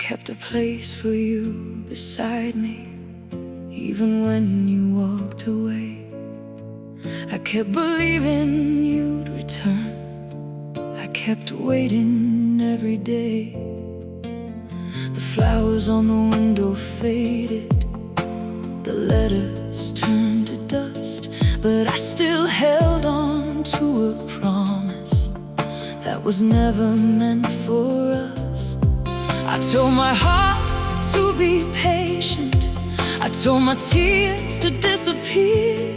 kept a place for you beside me, even when you walked away. I kept believing you'd return. I kept waiting every day. The flowers on the window faded, the letters turned to dust, but I still held on to a promise that was never meant for us. I told my heart to be patient, I told my tears to disappear,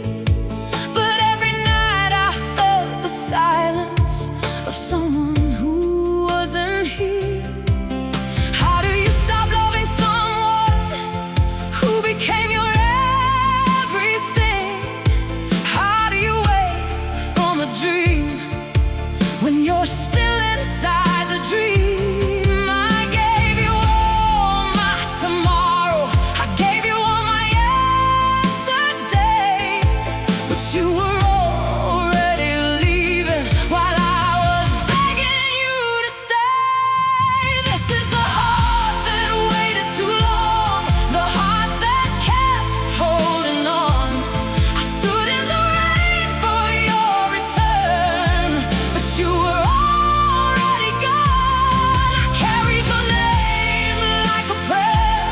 but every night I felt the silence of someone who wasn't here. How do you stop loving someone who became your everything? How do you wake from a dream when you're still inside the dream? You were already leaving while I was begging you to stay. This is the heart that waited too long, the heart that kept holding on. I stood in the rain for your return, but you were already gone. I carried your name like a prayer,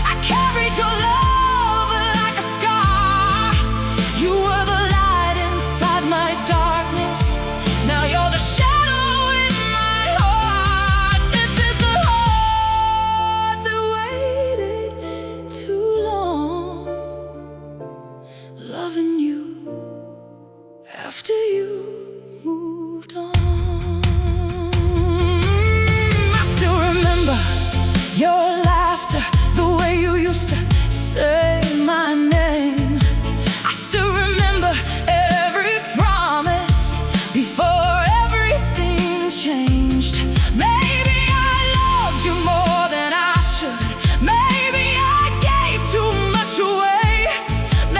I carried your love like a scar. You were the my darkness, now you're the shadow in my heart. This is the heart that waited too long, loving you after you moved on. I still remember your laughter, the way you used to say my name. I still remember before everything changed. Maybe I loved you more than I should. Maybe I gave too much away.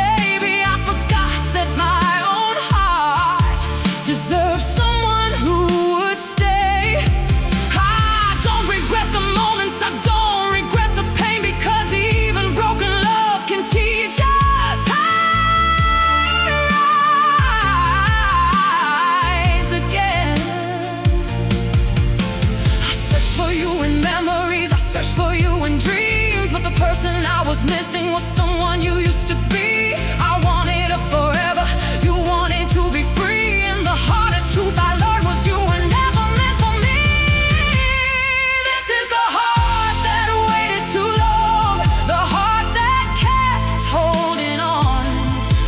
Maybe I forgot that my own heart deserves someone who would stay. I don't regret the moments, I don't regret the pain, because even broken love can teach us how for you in dreams, but the person I was missing was someone you used to be. I wanted a forever, you wanted to be free, and the hardest truth I learned was you were never meant for me. This is the heart that waited too long, the heart that kept holding on.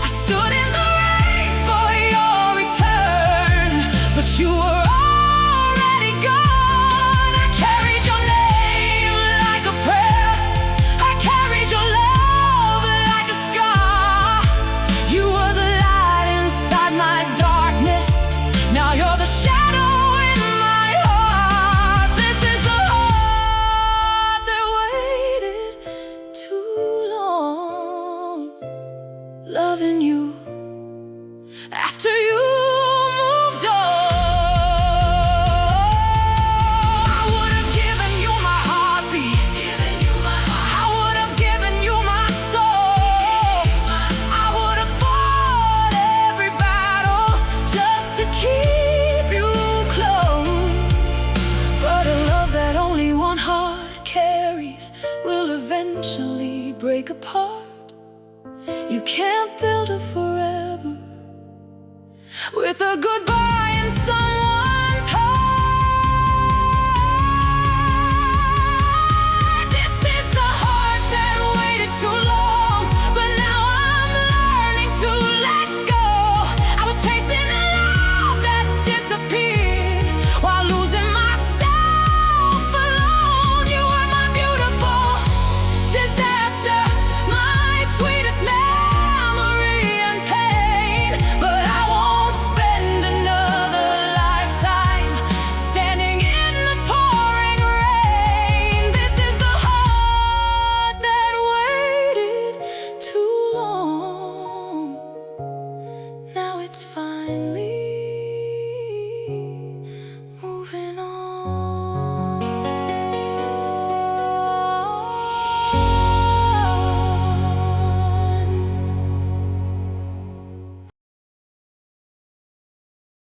I stood in the rain for your return, but you were already gone. I carried your name, you're the shadow in my heart. This is the heart that waited too long, loving you after you moved on. I would have given you my heartbeat, I would have given you my soul. I would have fought every battle just to keep you close. But a love that only one heart carries will eventually break apart. You can't build a forever with a goodbye.